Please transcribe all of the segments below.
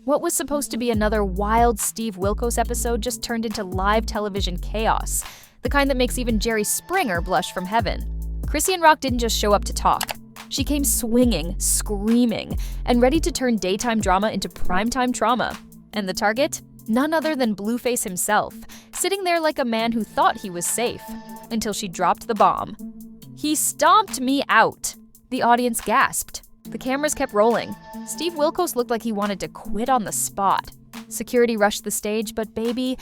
What was supposed to be another wild Steve Wilkos episode just turned into live television chaos, the kind that makes even Jerry Springer blush from heaven. Chrisean Rock didn't just show up to talk. She came swinging, screaming, and ready to turn daytime drama into primetime trauma. And the target? None other than Blueface himself, sitting there like a man who thought he was safe, until she dropped the bomb. "He stomped me out!" The audience gasped. The cameras kept rolling. Steve Wilkos looked like he wanted to quit on the spot. Security rushed the stage, but baby,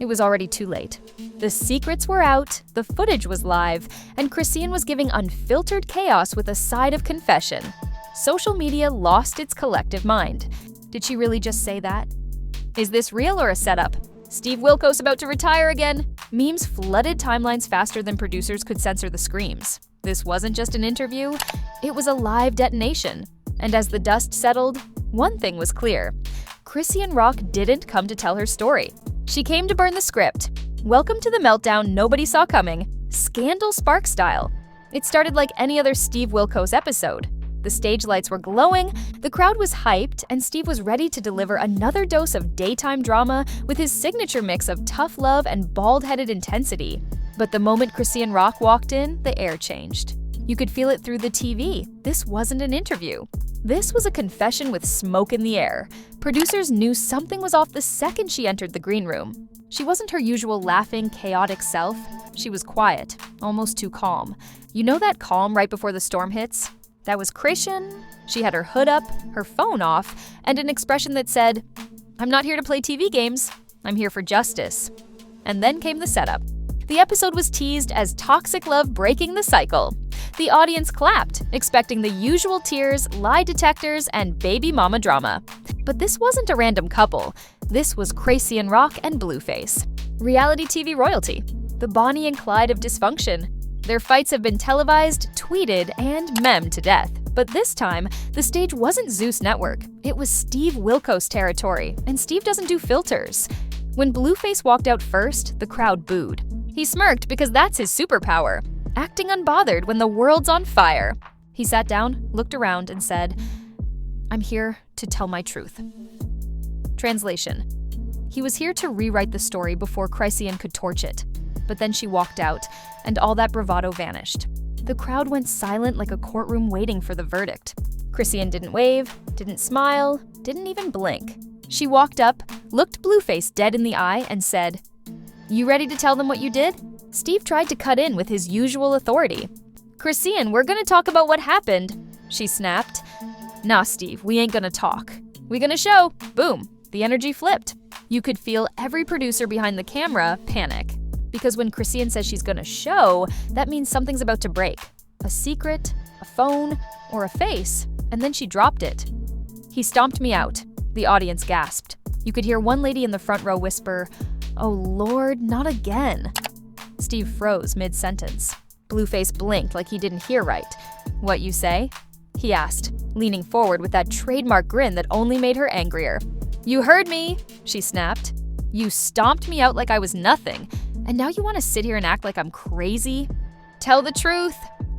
it was already too late. The secrets were out, the footage was live, and Chrisean was giving unfiltered chaos with a side of confession. Social media lost its collective mind. Did she really just say that? Is this real or a setup? Steve Wilkos about to retire again? Memes flooded timelines faster than producers could censor the screams. This wasn't just an interview, it was a live detonation. And as the dust settled, one thing was clear. Chrisean Rock didn't come to tell her story. She came to burn the script. Welcome to the meltdown nobody saw coming, Scandal Spark style. It started like any other Steve Wilkos episode. The stage lights were glowing, the crowd was hyped, and Steve was ready to deliver another dose of daytime drama with his signature mix of tough love and bald-headed intensity. But the moment Chrisean Rock walked in, the air changed. You could feel it through the TV. This wasn't an interview. This was a confession with smoke in the air. Producers knew something was off the second she entered the green room. She wasn't her usual laughing, chaotic self. She was quiet, almost too calm. You know that calm right before the storm hits? That was Chrisean. She had her hood up, her phone off, and an expression that said, "I'm not here to play TV games. I'm here for justice." And then came the setup. The episode was teased as toxic love breaking the cycle. The audience clapped, expecting the usual tears, lie detectors, and baby mama drama. But this wasn't a random couple. This was Chrisean Rock and Blueface. Reality TV royalty. The Bonnie and Clyde of dysfunction. Their fights have been televised, tweeted, and memed to death. But this time, the stage wasn't Zeus Network. It was Steve Wilkos territory, and Steve doesn't do filters. When Blueface walked out first, the crowd booed. He smirked because that's his superpower, acting unbothered when the world's on fire. He sat down, looked around, and said, "I'm here to tell my truth." Translation: he was here to rewrite the story before Chrisean could torch it. But then she walked out, and all that bravado vanished. The crowd went silent like a courtroom waiting for the verdict. Chrisean didn't wave, didn't smile, didn't even blink. She walked up, looked Blueface dead in the eye, and said, "You ready to tell them what you did?" Steve tried to cut in with his usual authority. "Chrisean, we're gonna talk about what happened," she snapped. "Nah, Steve, we ain't gonna talk. We gonna show." Boom. The energy flipped. You could feel every producer behind the camera panic. Because when Chrisean says she's gonna show, that means something's about to break. A secret, a phone, or a face. And then she dropped it. "He stomped me out." The audience gasped. You could hear one lady in the front row whisper, "Oh Lord, not again." Steve froze mid-sentence. Blueface blinked like he didn't hear right. "What you say?" he asked, leaning forward with that trademark grin that only made her angrier. "You heard me," she snapped. "You stomped me out like I was nothing, and now you want to sit here and act like I'm crazy? Tell the truth."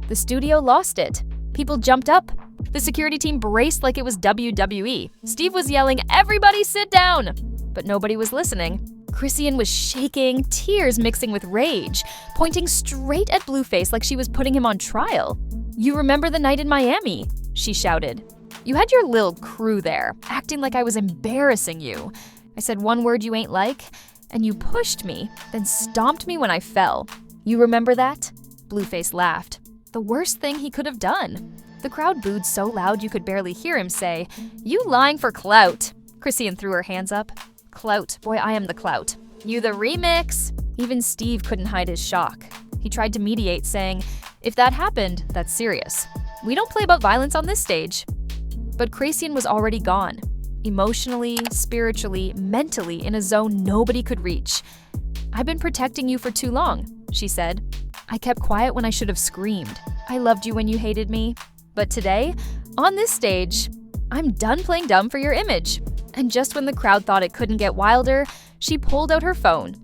The studio lost it. People jumped up. The security team braced like it was WWE. Steve was yelling, "Everybody sit down!" But nobody was listening. Chrisean was shaking, tears mixing with rage, pointing straight at Blueface like she was putting him on trial. "You remember the night in Miami?" she shouted. "You had your lil crew there, acting like I was embarrassing you. I said one word you ain't like, and you pushed me, then stomped me when I fell. You remember that?" Blueface laughed. The worst thing he could have done. The crowd booed so loud you could barely hear him say, "You lying for clout." Chrisean threw her hands up. "Clout, boy, I am the clout. You the remix." Even Steve couldn't hide his shock. He tried to mediate, saying, "If that happened, that's serious. We don't play about violence on this stage." But Chrisean was already gone. Emotionally, spiritually, mentally in a zone nobody could reach. "I've been protecting you for too long," she said. "I kept quiet when I should have screamed. I loved you when you hated me. But today, on this stage, I'm done playing dumb for your image." And just when the crowd thought it couldn't get wilder, she pulled out her phone.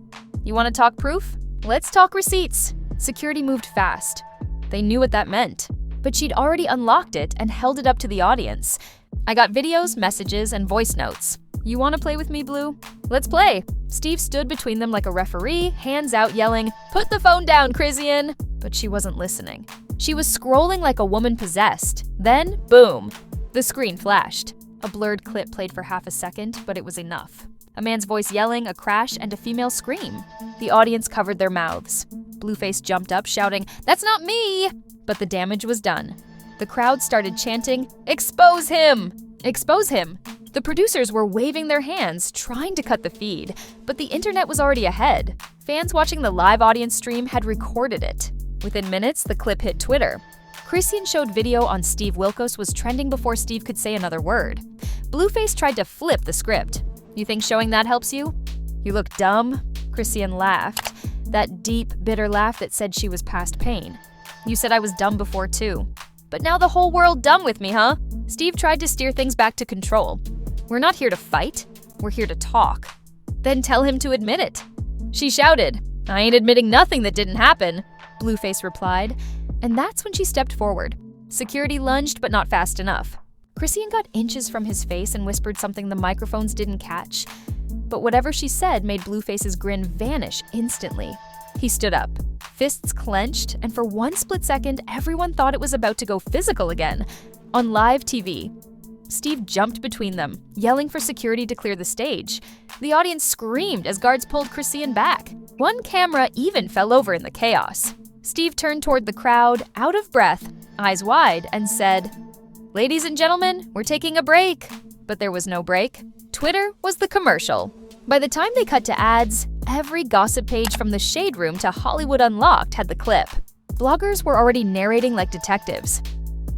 "You want to talk proof? Let's talk receipts." Security moved fast. They knew what that meant. But she'd already unlocked it and held it up to the audience. "I got videos, messages, and voice notes. You wanna play with me, Blue? Let's play. Steve stood between them like a referee, hands out yelling, "Put the phone down, Chrisean!" But she wasn't listening. She was scrolling like a woman possessed. Then, boom, the screen flashed. A blurred clip played for half a second, but it was enough. A man's voice yelling, a crash, and a female scream. The audience covered their mouths. Blueface jumped up, shouting, "That's not me!" But the damage was done. The crowd started chanting, "Expose him! Expose him!" The producers were waving their hands, trying to cut the feed, but the internet was already ahead. Fans watching the live audience stream had recorded it. Within minutes, the clip hit Twitter. Chrisean showed video on Steve Wilkos was trending before Steve could say another word. Blueface tried to flip the script. "You think showing that helps you? You look dumb?" Chrisean laughed, that deep, bitter laugh that said she was past pain. "You said I was dumb before too. But now the whole world dumb with me, huh?" Steve tried to steer things back to control. "We're not here to fight, we're here to talk." "Then tell him to admit it." She shouted, "I ain't admitting nothing that didn't happen," Blueface replied, and that's when she stepped forward. Security lunged, but not fast enough. Chrisean got inches from his face and whispered something the microphones didn't catch. But whatever she said made Blueface's grin vanish instantly. He stood up, fists clenched, and for one split second, everyone thought it was about to go physical again. On live TV, Steve jumped between them, yelling for security to clear the stage. The audience screamed as guards pulled Chrisean back. One camera even fell over in the chaos. Steve turned toward the crowd, out of breath, eyes wide, and said, "Ladies and gentlemen, we're taking a break." But there was no break. Twitter was the commercial. By the time they cut to ads, every gossip page from the Shade Room to Hollywood Unlocked had the clip. Bloggers were already narrating like detectives.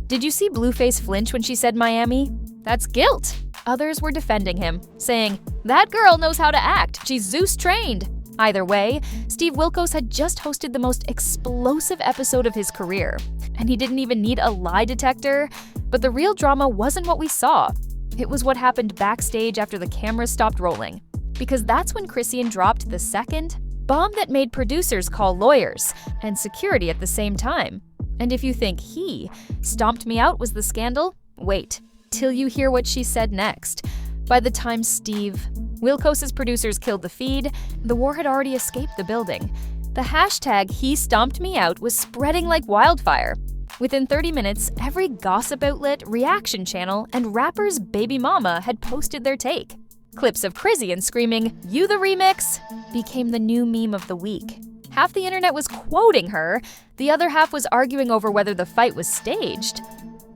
"Did you see Blueface flinch when she said Miami? That's guilt." Others were defending him, saying, "That girl knows how to act. She's Zeus trained." Either way, Steve Wilkos had just hosted the most explosive episode of his career, and he didn't even need a lie detector. But the real drama wasn't what we saw. It was what happened backstage after the cameras stopped rolling. Because that's when Chrisean dropped the second bomb that made producers call lawyers and security at the same time. And if you think he stomped me out was the scandal, wait till you hear what she said next. By the time Steve Wilkos' producers killed the feed, the war had already escaped the building. The hashtag #HeStompedMeOut was spreading like wildfire. Within 30 minutes, every gossip outlet, reaction channel, and rapper's baby mama had posted their take. Clips of Chrisean screaming, "You the remix," became the new meme of the week. Half the internet was quoting her, the other half was arguing over whether the fight was staged.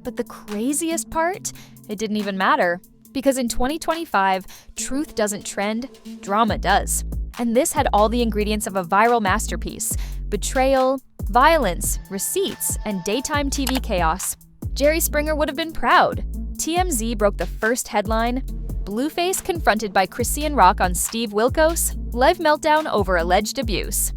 But the craziest part? It didn't even matter. Because in 2025, truth doesn't trend, drama does. And this had all the ingredients of a viral masterpiece: betrayal, violence, receipts, and daytime TV chaos. Jerry Springer would have been proud. TMZ broke the first headline: Blueface confronted by Chrisean Rock on Steve Wilkos, live meltdown over alleged abuse.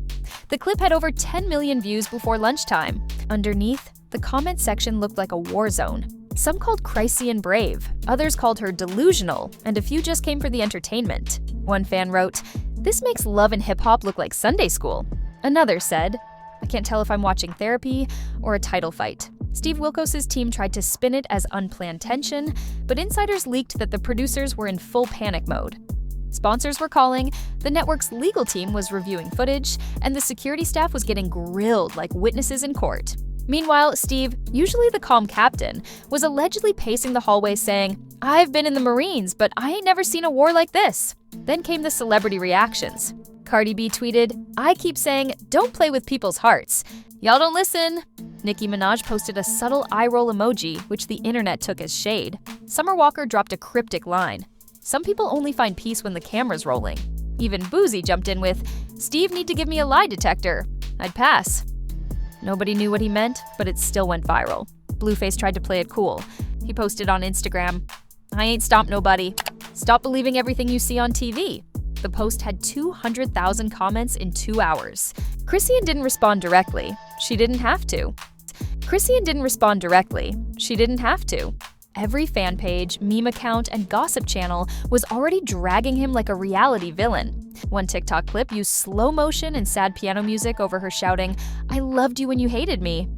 The clip had over 10 million views before lunchtime. Underneath, the comment section looked like a war zone. Some called Chrisean brave, others called her delusional, and a few just came for the entertainment. One fan wrote, "This makes love and hip-hop look like Sunday school." Another said, "I can't tell if I'm watching therapy or a title fight." Steve Wilkos' team tried to spin it as unplanned tension, but insiders leaked that the producers were in full panic mode. Sponsors were calling, the network's legal team was reviewing footage, and the security staff was getting grilled like witnesses in court. Meanwhile, Steve, usually the calm captain, was allegedly pacing the hallway saying, "I've been in the Marines, but I ain't never seen a war like this." Then came the celebrity reactions. Cardi B tweeted, "I keep saying, don't play with people's hearts. Y'all don't listen." Nicki Minaj posted a subtle eye-roll emoji, which the internet took as shade. Summer Walker dropped a cryptic line. "Some people only find peace when the camera's rolling." Even Boozy jumped in with, "Steve need to give me a lie detector. I'd pass." Nobody knew what he meant, but it still went viral. Blueface tried to play it cool. He posted on Instagram, "I ain't stomped nobody. Stop believing everything you see on TV." The post had 200,000 comments in 2 hours. Chrisean didn't respond directly. She didn't have to. Every fan page, meme account, and gossip channel was already dragging him like a reality villain. One TikTok clip used slow motion and sad piano music over her shouting, "I loved you when you hated me."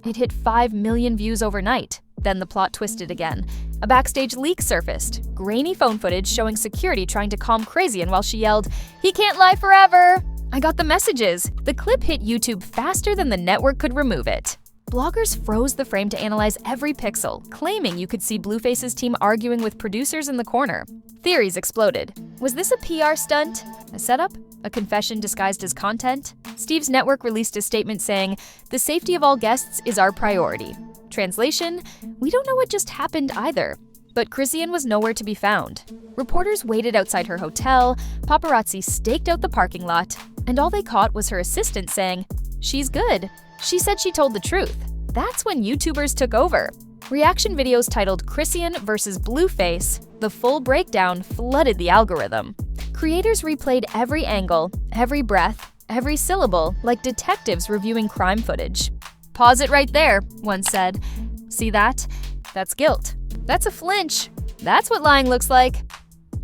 It hit 5 million views overnight. Then the plot twisted again. A backstage leak surfaced, grainy phone footage showing security trying to calm Chrisean while she yelled, "He can't lie forever!" I got the messages. The clip hit YouTube faster than the network could remove it. Bloggers froze the frame to analyze every pixel, claiming you could see Blueface's team arguing with producers in the corner. Theories exploded. Was this a PR stunt? A setup? A confession disguised as content? Steve's network released a statement saying, "The safety of all guests is our priority." Translation, we don't know what just happened either. But Chrisean was nowhere to be found. Reporters waited outside her hotel, paparazzi staked out the parking lot, and all they caught was her assistant saying, "She's good. She said she told the truth." That's when YouTubers took over. Reaction videos titled Chrisean vs. Blueface, the full breakdown flooded the algorithm. Creators replayed every angle, every breath, every syllable, like detectives reviewing crime footage. "Pause it right there," one said. "See that? That's guilt. That's a flinch. That's what lying looks like."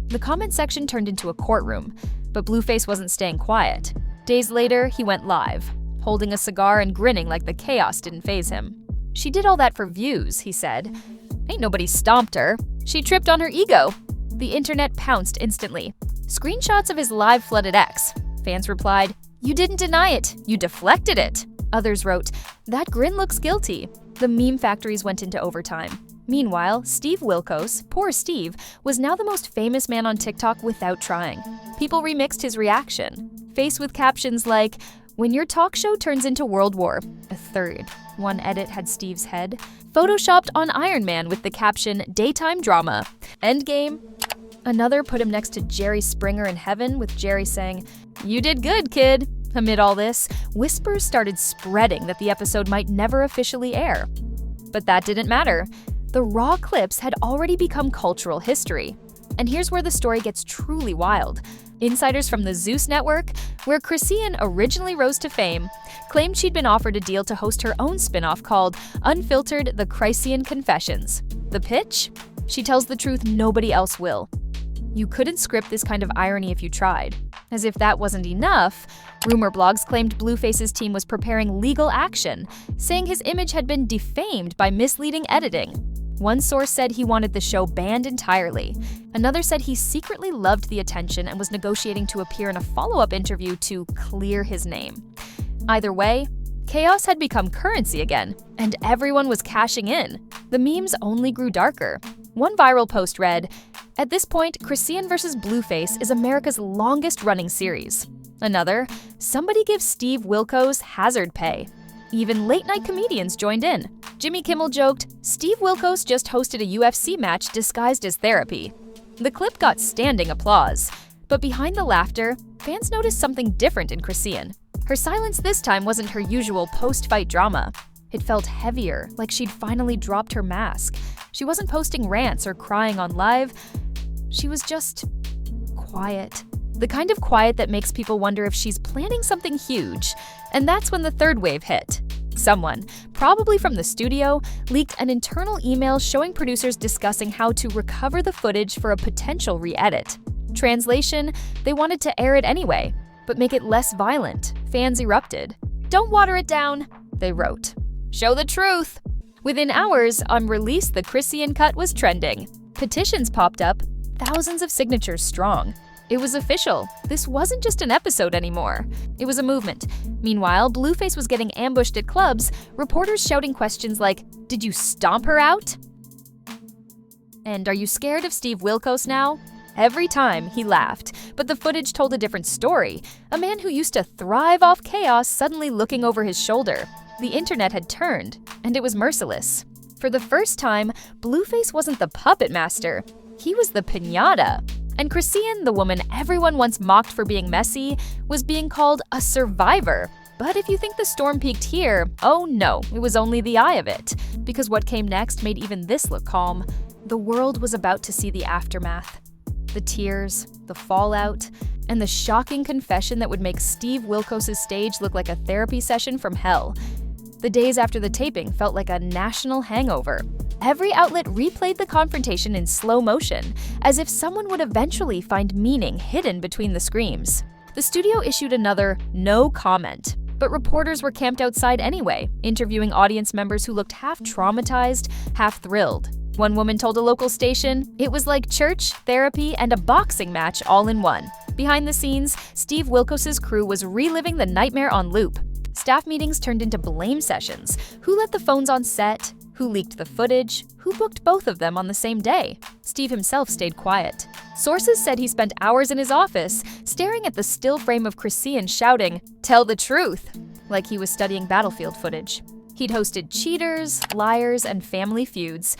The comment section turned into a courtroom, but Blueface wasn't staying quiet. Days later, he went live, holding a cigar and grinning like the chaos didn't faze him. "She did all that for views," he said. "Ain't nobody stomped her. She tripped on her ego." The internet pounced instantly. Screenshots of his live flooded X. Fans replied, "You didn't deny it, you deflected it." Others wrote, "That grin looks guilty." The meme factories went into overtime. Meanwhile, Steve Wilkos, poor Steve, was now the most famous man on TikTok without trying. People remixed his reaction, faced with captions like, "When your talk show turns into World War III." One edit had Steve's head, photoshopped on Iron Man with the caption, "Daytime drama. Endgame." Another put him next to Jerry Springer in heaven with Jerry saying, "You did good, kid." Amid all this, whispers started spreading that the episode might never officially air. But that didn't matter. The raw clips had already become cultural history. And here's where the story gets truly wild. Insiders from the Zeus network, where Chrisean originally rose to fame, claimed she'd been offered a deal to host her own spin-off called Unfiltered: The Chrisean Confessions. The pitch? She tells the truth nobody else will. You couldn't script this kind of irony if you tried. As if that wasn't enough, rumor blogs claimed Blueface's team was preparing legal action, saying his image had been defamed by misleading editing. One source said he wanted the show banned entirely. Another said he secretly loved the attention and was negotiating to appear in a follow-up interview to clear his name. Either way, chaos had become currency again, and everyone was cashing in. The memes only grew darker. One viral post read, "At this point, Chrisean vs. Blueface is America's longest-running series." Another, "Somebody give Steve Wilkos hazard pay." Even late-night comedians joined in. Jimmy Kimmel joked, "Steve Wilkos just hosted a UFC match disguised as therapy." The clip got standing applause. But behind the laughter, fans noticed something different in Chrisean. Her silence this time wasn't her usual post-fight drama. It felt heavier, like she'd finally dropped her mask. She wasn't posting rants or crying on live. She was just quiet. The kind of quiet that makes people wonder if she's planning something huge. And that's when the third wave hit. Someone, probably from the studio, leaked an internal email showing producers discussing how to recover the footage for a potential re-edit. Translation, they wanted to air it anyway, but make it less violent. Fans erupted. "Don't water it down," they wrote. "Show the truth." Within hours, on release, the Chrisean cut was trending. Petitions popped up, thousands of signatures strong. It was official. This wasn't just an episode anymore. It was a movement. Meanwhile, Blueface was getting ambushed at clubs, reporters shouting questions like, "Did you stomp her out?" And "Are you scared of Steve Wilkos now?" Every time, he laughed, but the footage told a different story. A man who used to thrive off chaos suddenly looking over his shoulder. The internet had turned, and it was merciless. For the first time, Blueface wasn't the puppet master. He was the piñata. And Chrisean, the woman everyone once mocked for being messy, was being called a survivor. But if you think the storm peaked here, oh no, it was only the eye of it. Because what came next made even this look calm. The world was about to see the aftermath. The tears, the fallout, and the shocking confession that would make Steve Wilkos' stage look like a therapy session from hell. The days after the taping felt like a national hangover. Every outlet replayed the confrontation in slow motion, as if someone would eventually find meaning hidden between the screams. The studio issued another no comment. But reporters were camped outside anyway, interviewing audience members who looked half traumatized, half thrilled. One woman told a local station, "It was like church, therapy, and a boxing match all in one." Behind the scenes, Steve Wilkos' crew was reliving the nightmare on loop. Staff meetings turned into blame sessions. Who let the phones on set? Who leaked the footage? Who booked both of them on the same day? Steve himself stayed quiet. Sources said he spent hours in his office, staring at the still frame of Chrisean shouting, "Tell the truth," like he was studying battlefield footage. He'd hosted cheaters, liars, and family feuds,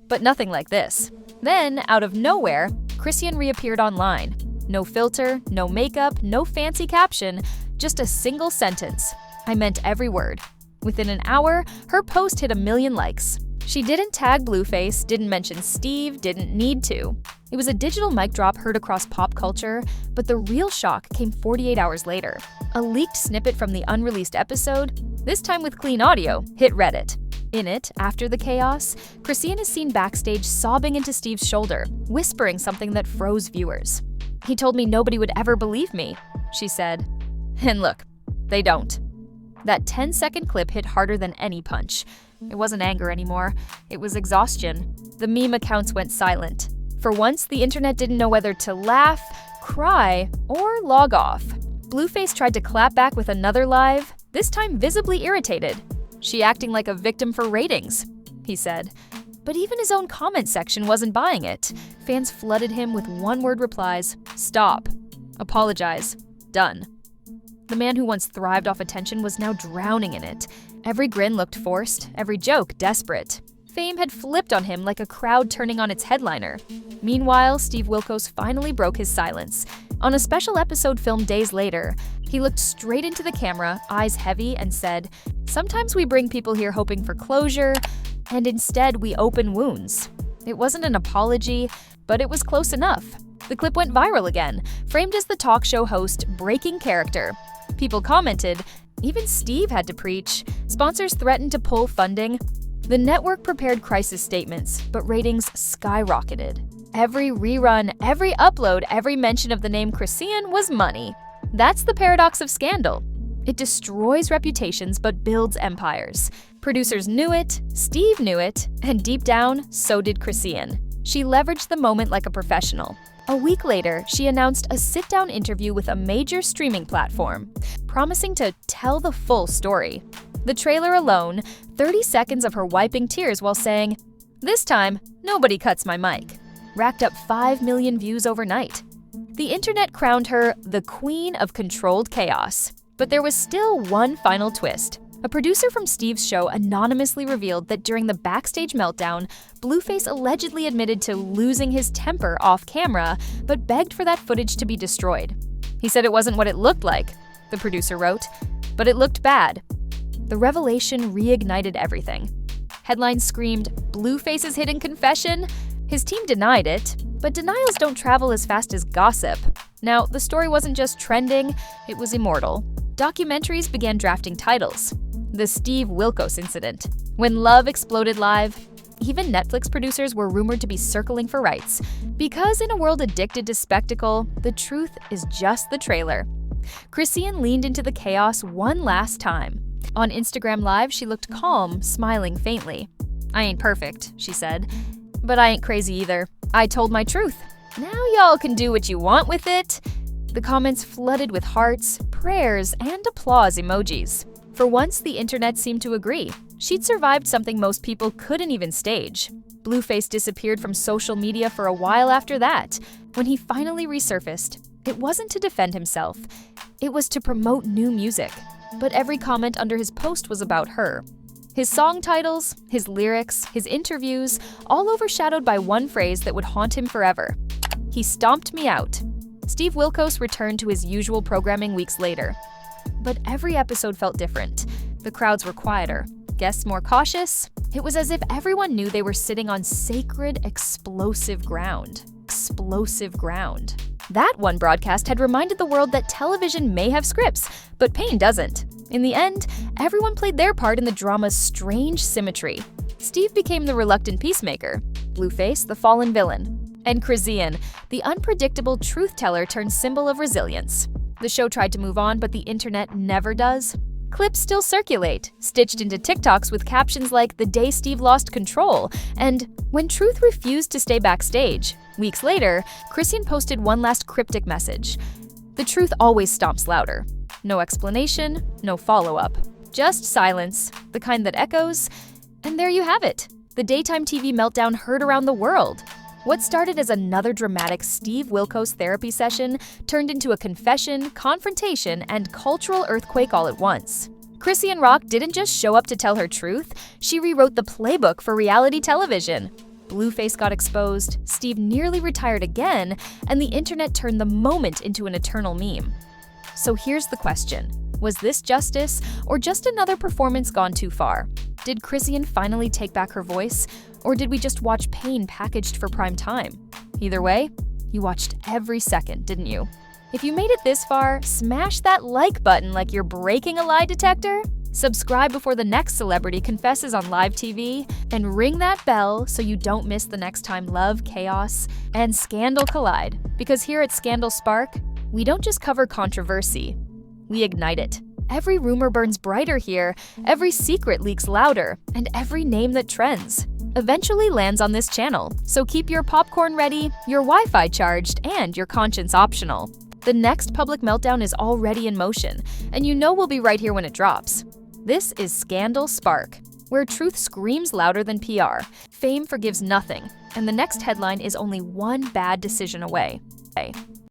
but nothing like this. Then, out of nowhere, Chrisean reappeared online. No filter, no makeup, no fancy caption, just a single sentence. "I meant every word." Within an hour, her post hit 1 million likes. She didn't tag Blueface, didn't mention Steve, didn't need to. It was a digital mic drop heard across pop culture, but the real shock came 48 hours later. A leaked snippet from the unreleased episode, this time with clean audio, hit Reddit. In it, after the chaos, Chrisean is seen backstage sobbing into Steve's shoulder, whispering something that froze viewers. "He told me nobody would ever believe me," she said. And look, they don't. That 10-second clip hit harder than any punch. It wasn't anger anymore, it was exhaustion. The meme accounts went silent. For once, the internet didn't know whether to laugh, cry, or log off. Blueface tried to clap back with another live, this time visibly irritated. "She acting like a victim for ratings," he said. But even his own comment section wasn't buying it. Fans flooded him with one-word replies: "Stop. Apologize. Done." The man who once thrived off attention was now drowning in it. Every grin looked forced, every joke desperate. Fame had flipped on him like a crowd turning on its headliner. Meanwhile, Steve Wilkos finally broke his silence. On a special episode filmed days later, he looked straight into the camera, eyes heavy, and said, "Sometimes we bring people here hoping for closure, and instead we open wounds." It wasn't an apology, but it was close enough. The clip went viral again, framed as the talk show host breaking character. People commented, even Steve had to preach. Sponsors threatened to pull funding. The network prepared crisis statements, but ratings skyrocketed. Every rerun, every upload, every mention of the name Chrisean was money. That's the paradox of scandal. It destroys reputations but builds empires. Producers knew it, Steve knew it, and deep down, so did Chrisean. She leveraged the moment like a professional. A week later, she announced a sit-down interview with a major streaming platform, promising to tell the full story. The trailer alone, 30 seconds of her wiping tears while saying, "This time, nobody cuts my mic," racked up 5 million views overnight. The internet crowned her the queen of controlled chaos. But there was still one final twist. A producer from Steve's show anonymously revealed that during the backstage meltdown, Blueface allegedly admitted to losing his temper off camera, but begged for that footage to be destroyed. He said it wasn't what it looked like, the producer wrote, but it looked bad. The revelation reignited everything. Headlines screamed, "Blueface's hidden confession?" His team denied it, but denials don't travel as fast as gossip. Now, the story wasn't just trending, it was immortal. Documentaries began drafting titles. The Steve Wilkos Incident. When love exploded live, even Netflix producers were rumored to be circling for rights. Because in a world addicted to spectacle, the truth is just the trailer. Chrisean leaned into the chaos one last time. On Instagram Live, she looked calm, smiling faintly. "I ain't perfect," she said, "but I ain't crazy either. I told my truth. Now y'all can do what you want with it." The comments flooded with hearts, prayers, and applause emojis. For once, the internet seemed to agree. She'd survived something most people couldn't even stage. Blueface disappeared from social media for a while after that. When he finally resurfaced, it wasn't to defend himself. It was to promote new music. But every comment under his post was about her. His song titles, his lyrics, his interviews, all overshadowed by one phrase that would haunt him forever. He stomped me out. Steve Wilkos returned to his usual programming weeks later. But every episode felt different. The crowds were quieter, guests more cautious. It was as if everyone knew they were sitting on sacred, explosive ground. Explosive ground. That one broadcast had reminded the world that television may have scripts, but pain doesn't. In the end, everyone played their part in the drama's strange symmetry. Steve became the reluctant peacemaker, Blueface the fallen villain, and Chrisean, the unpredictable truth-teller turned symbol of resilience. The show tried to move on, but the internet never does. Clips still circulate, stitched into TikToks with captions like "The day Steve lost control" and "When truth refused to stay backstage." Weeks later, Chrisean posted one last cryptic message. "The truth always stomps louder." No explanation, no follow-up. Just silence, the kind that echoes. And there you have it. The daytime TV meltdown heard around the world. What started as another dramatic Steve Wilkos therapy session turned into a confession, confrontation, and cultural earthquake all at once. Chrisean Rock didn't just show up to tell her truth, she rewrote the playbook for reality television. Blueface got exposed, Steve nearly retired again, and the internet turned the moment into an eternal meme. So here's the question. Was this justice, or just another performance gone too far? Did Chrisean finally take back her voice, or did we just watch pain packaged for prime time? Either way, you watched every second, didn't you? If you made it this far, smash that like button like you're breaking a lie detector. Subscribe before the next celebrity confesses on live TV, and ring that bell so you don't miss the next time love, chaos, and scandal collide. Because here at Scandal Spark, we don't just cover controversy, we ignite it. Every rumor burns brighter here, every secret leaks louder, and every name that trends eventually lands on this channel. So keep your popcorn ready, your Wi-Fi charged, and your conscience optional. The next public meltdown is already in motion, and you know we'll be right here when it drops. This is Scandal Spark, where truth screams louder than PR, fame forgives nothing, and the next headline is only one bad decision away.